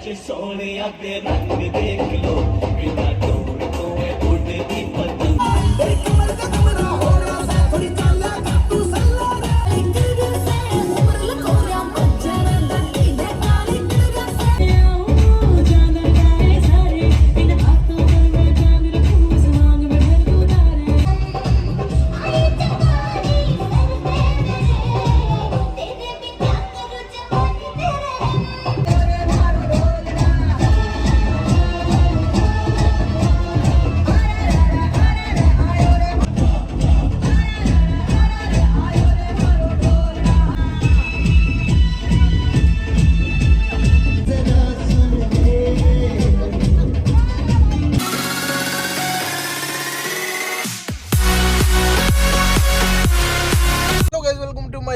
सोने आते रंग देख लो बिना दूर तो उड़ती पतंग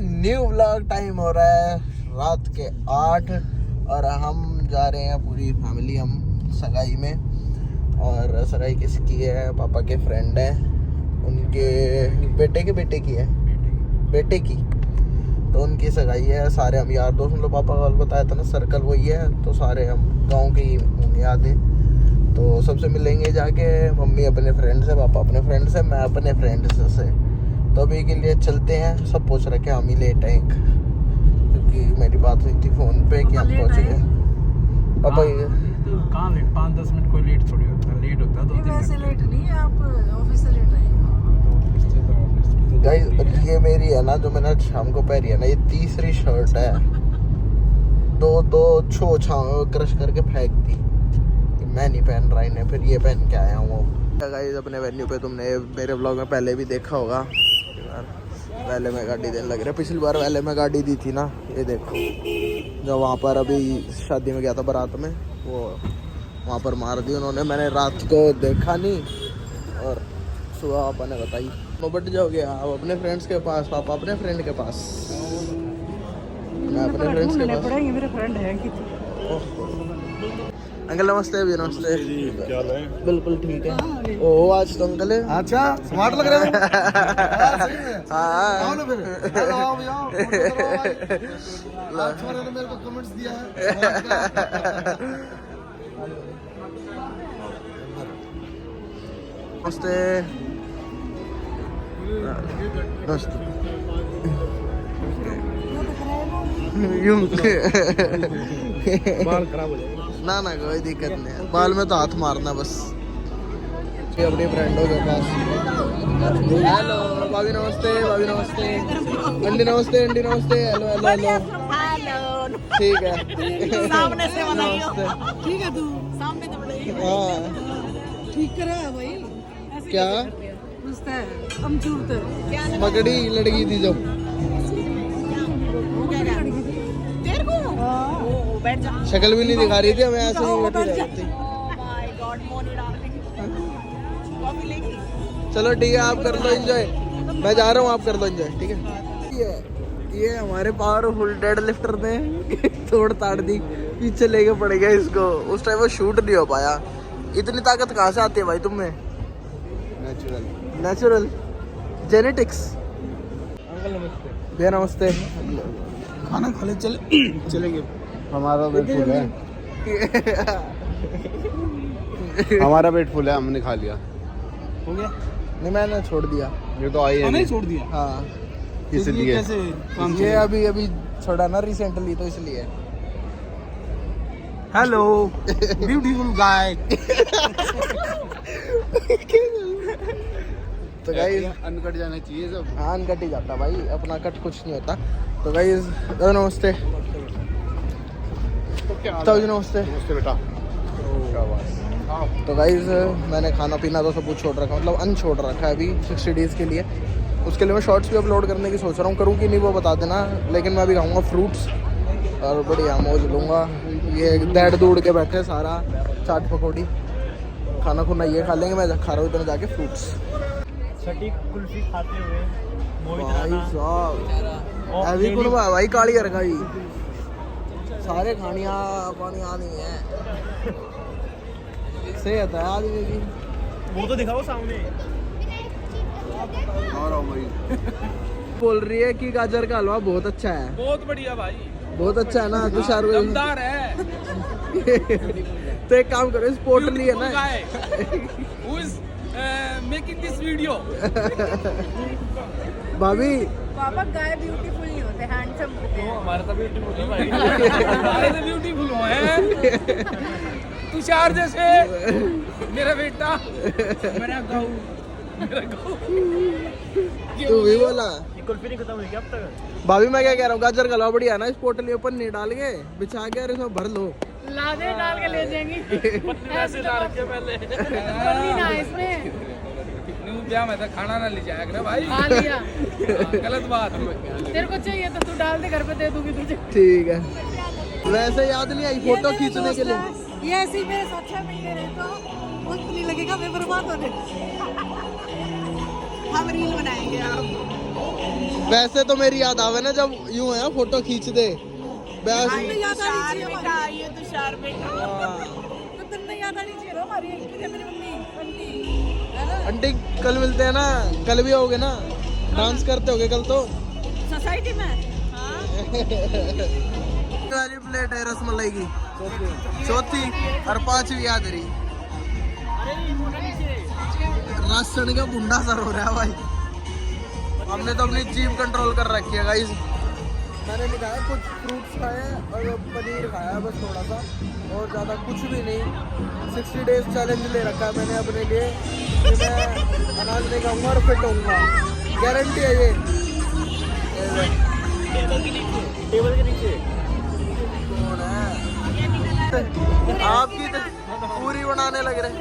न्यू व्लॉग। टाइम हो रहा है रात के 8 और हम जा रहे हैं पूरी फैमिली हम सगाई में। और सगाई किसकी है? पापा के फ्रेंड है, उनके बेटे की है, बेटे की। तो उनकी सगाई है। सारे हम यार दोस्त, मतलब पापा का बताया था ना सर्कल वही है, तो सारे हम गाँव के ही होंगे आधे। तो सबसे मिलेंगे जाके, मम्मी अपने फ्रेंड से, पापा अपने फ्रेंड से, मैं अपने फ्रेंड से। तो अभी के लिए चलते हैं। सब पूछ रहे कि हम ही लेट हैं क्योंकि मेरी बात हुई थी फ़ोन पे कि हम पहुँच गए। पापा कहाँ लेट? 5-10 मिनट कोई लेट थोड़ी होता है, लेट होता है 2-3 वैसे लेट नहीं है, आप ऑफिस से लेट आए। गाइस ये मेरी है ना, जो मैंने शाम को पहनी है ना, ये तीसरी शर्ट है। दो क्रश करके फेंक दी, मैं नहीं पहन रहा इन्हें, फिर ये पहन के आया हूँ। गाइस अपने वेन्यू पे तुमने मेरे ब्लॉग में पहले भी देखा होगा, पहले मैं गाड़ी देने लग रहा। पिछली बार पहले मैं गाड़ी दी थी ना, ये देखो, जो वहाँ पर अभी शादी में गया था बारात में, वो वहाँ पर मार दी उन्होंने। मैंने रात को देखा नहीं और सुबह पापा ने बताई। मोबट जाओगे आप अपने फ्रेंड्स के पास, पापा अपने फ्रेंड के पास, मैं अपने फ्रेंड्स के पास। मेरे फ्रेंड है कि अंकल नमस्ते। भी नमस्ते। क्या हाल है? बिल्कुल ठीक है। ओ आज तो अंकल है। अच्छा स्मार्ट लग रहे हो। हाँ आओ ना फिर, आओ आज छोरे ने मेरे को कमेंट्स दिया है। नमस्ते। बाल खराब हो जाएगा ना कोई दिक्कत नहीं है, बाल में तो हाथ मारना बस। अपने फ्रेंडों के पास। हेलो भाभी नमस्ते, भाभी नमस्ते, अंडी नमस्ते, अंडी नमस्ते। Hello hello hello. ठीक है सामने से बनाइयो। नमस्ते। ठीक है, तू सामने तो बनाइयो। हाँ ठीक करा है भाई। क्या पूछता है अमचूर तो पकड़ी लड़की थी जो, तेरे को बैठ जा। शक्ल भी नहीं दिखा रही थी, हमें ऐसे ही बैठी रह रही थी। My god Moni darling, coffee लेगी? चलो ठीक है, आप कर लो एंजॉय, मैं जा रहा हूँ, आप कर लो एंजॉय। ठीक है। ये हमारे पावरफुल डेड लिफ्टर ने तोड़ ताड़ दी, पीछे लेके पड़ गया इसको। उस टाइम वो शूट नहीं हो पाया। इतनी ताकत कहाँ से आती है भाई तुम में? Natural genetics. अंकल नमस्ते। भैया नमस्ते। खाना खा ले चलेंगे। हमारा पेट फुल है। हमारा पेट फुल है, हमने खा लिया। हो गया? नहीं मैंने छोड़ दिया। ये तो आई है नहीं छोड़ दिया। हाँ इसलिए कैसे काम ये अभी छोड़ा ना रिसेंटली, तो इसलिए। हेलो ब्यूटीफुल गाय। तो गाइस अनकट जाना चाहिए सब। हाँ अनकट ही जाता भाई, अपना कट कुछ नहीं होता। तो गाइस नमस्ते। तो नमस्ते। नमस्ते बेटा। तो गाइस मैंने खाना पीना तो सब कुछ छोड़ रखा, मतलब छोड़ रखा है अभी 60 डेज़ के लिए। उसके लिए मैं शॉर्ट्स भी अपलोड करने की सोच रहा हूँ, करूँ कि नहीं वो बता देना। लेकिन मैं अभी खाऊंगा फ्रूट्स और बढ़िया मौज लूँगा। ये दौड़ दौड़ के बैठे सारा चाट पकौड़ी खाना खुना ये खा लेंगे। मैं खा रहा हूँ इधर जाके फ्रूट्स। सटीक कुल्फी खाते हुए भाई साहब अभी कौन भाई काली रखा सारे खानिया पानिया नहीं है। सेहत है आदमी की। वो तो दिखाओ सामने। बोल रही है कि गाजर का हलवा बहुत अच्छा है। बहुत बढ़िया भाई, बहुत अच्छा है ना तुषार? दमदार है। तो एक काम करो, स्पोर्ट नहीं है ना। Who is making this video? भाभी पापा गाय ब्यूटीफुल नहीं होते, हैंडसम होते हैं। हमारे तो ब्यूटीफुल है भाई। हमारे तो ब्यूटीफुल हैं। तुषार जैसे मेरा बेटा, मेरा गऊ, मेरा गऊ। तू भी बोला। कुल्फी नहीं खत्म हुई क्या अब तक? भाभी मैं क्या कह रहा हूँ, गाजर का हलवा बढ़िया ना, इस पोटली ऊपर नहीं डाल के बिछा के और इसमें भर लो। लादे डाल के ले जाएंगी। ऐसे ला रखे पहले। पत्नी ना इसमें न्यू ब्याह में तो खाना ना ले जाया कर भाई। खा लिया। गलत बात। तेरे को चाहिए तो तू डाल दे, घर पे दे दूंगी तुझे। ठीक है। वैसे याद नहीं आई फोटो खींचने के लिए। ये ऐसे ही मेरे साथ 6 महीने रहे तो वक्त नहीं लगेगा, मैं बर्बाद होने। हम रील बनाएंगे आप। वैसे तो मेरी याद आवे ना जब यूं है फोटो खींच दे बस। तुझे याद आनी चाहिए हमारी, मेरी मम्मी आंटी है ना। आंटी कल मिलते हैं ना, कल भी होगे ना, डांस करते होगे कल तो। सोसाइटी में हाँ। वाली प्लेट है रसमलाई की, चौथी और 5वीं याद रही। राशन का बुंडा सर हो रहा है भाई। हमने तो अपनी जीभ कंट्रोल कर रखी है गाइस। मैंने निकाला कुछ फ्रूट्स खाए और पनीर खाया बस थोड़ा सा, और ज़्यादा कुछ भी नहीं। 60 डेज चैलेंज ले रखा है मैंने अपने लिए कि मैं अनाज नहीं खाऊंगा और फिट होऊंगा, गारंटी है ये। टेबल के नीचे कौन है? आपकी तो पूरी बनाने लग रहे।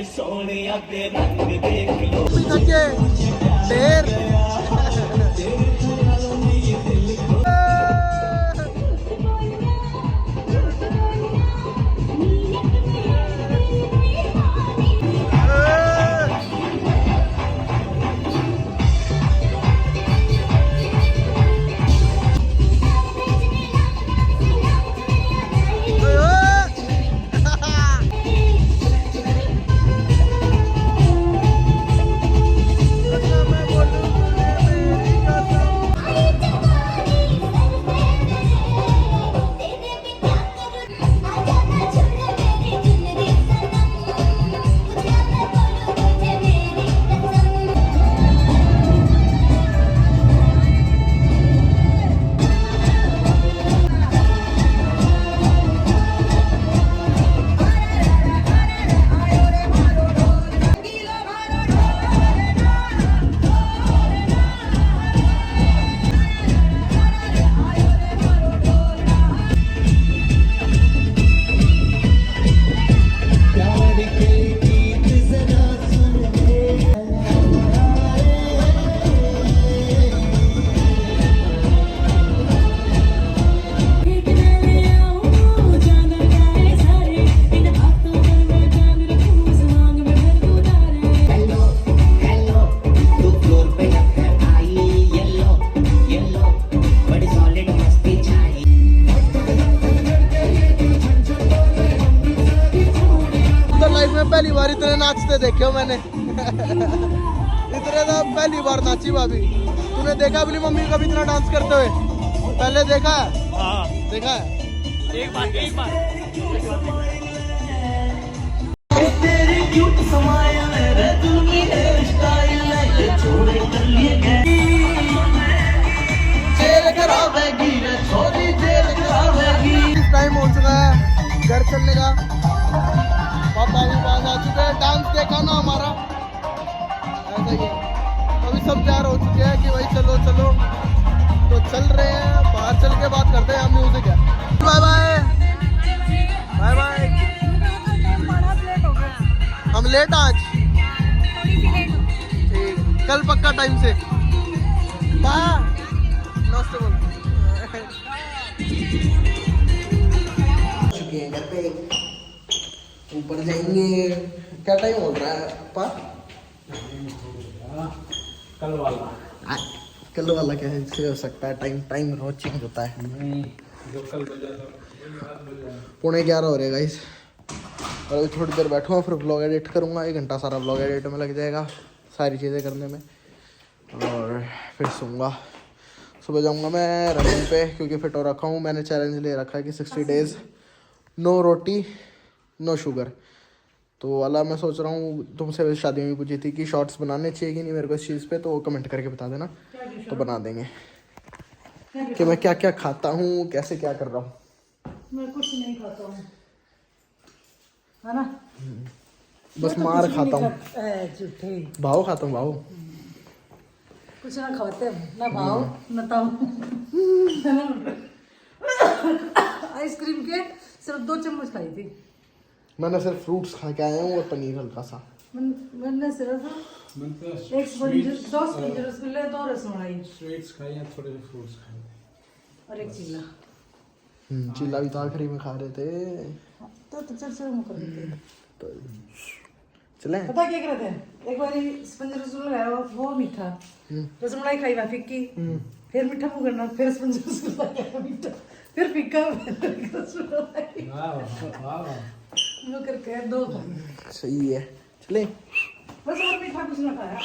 सोनिया के रंग देख लो ढेर नाचते देखे हो मैंने इतने तो पहली बार नाची भाभी। तूने देखा अपनी मम्मी को कभी इतना डांस करते हुए? पहले देखा है? हाँ देखा है? एक बार तेरे क्यूट समाया मेरे दिल में हेयर स्टाइल ये छोड़े कर लिए गए जेल करावेगी रे छोरी जेल करावेगी। टाइम हो चुका है घर चलने का। पापा भी पास आ चुके हैं। डांस देखा ना हमारा, ऐसा ही है। अभी सब तैयार हो चुके हैं कि भाई चलो चलो, तो चल रहे हैं। बाहर चल के बात करते हैं। हम म्यूजिक है। Bye bye bye bye. हम लेट आज, ठीक, कल पक्का टाइम से। बाय नमस्ते बोल चुके हैं घर पे। ऊपर जाएंगे। क्या टाइम हो रहा है पापा? कल वाला कल वाला क्या है हो सकता है? टाइम रोज चेंज होता है। जो कल बजा 11:15 हो रहे गाइस। और अभी थोड़ी देर बैठूँगा, फिर ब्लॉग एडिट करूँगा। 1 घंटा सारा ब्लॉग एडिट में लग जाएगा, सारी चीज़ें करने में। और फिर सोऊंगा। सुबह जाऊँगा मैं रनिंग पे, क्योंकि फिट हो रखा हूँ। मैंने चैलेंज ले रखा है कि 60 डेज़ नो रोटी नो शुगर। तो वाला मैं सोच रहा हूँ, तुमसे शादी में पूछी थी कि शॉर्ट्स बनाने चाहिए कि नहीं मेरे को इस चीज़ पे, तो वो कमेंट करके बता देना, तो बना देंगे कि मैं क्या क्या खाता हूँ, कैसे क्या कर रहा हूँ। मैं कुछ नहीं खाता हूँ, है ना? बस मार खाता हूँ, झूठे भाव खाता हूँ, भाव। कुछ ना खाते ना भाव न ताऊ। आइसक्रीम के सिर्फ 2 चम्मच खाई थी मैंने सिर्फ फ्रूट्स खा के आया हूँ और पनीर हल्का सा। मैंने सिर्फ एक स्पंज 2 स्पंज रसगुल्ले 2 रसमलाई स्वीट्स खाई हैं, थोड़े से फ्रूट्स खाए और एक चिल्ला। चिल्ला भी तो आखिरी में खा रहे थे। तो चल कर देते। तो चले पता क्या कर रहे थे? एक बार स्पंज रसगुल्ला खाया वो मीठा, रसमलाई खाई मैं फिक्की, फिर मीठा मुँह करना, फिर स्पंज रसगुल्ला खाया मीठा, फिर फिक्का, वो करके 2 खाई। सही है, चले। बस और मीठा कुछ ना खाया।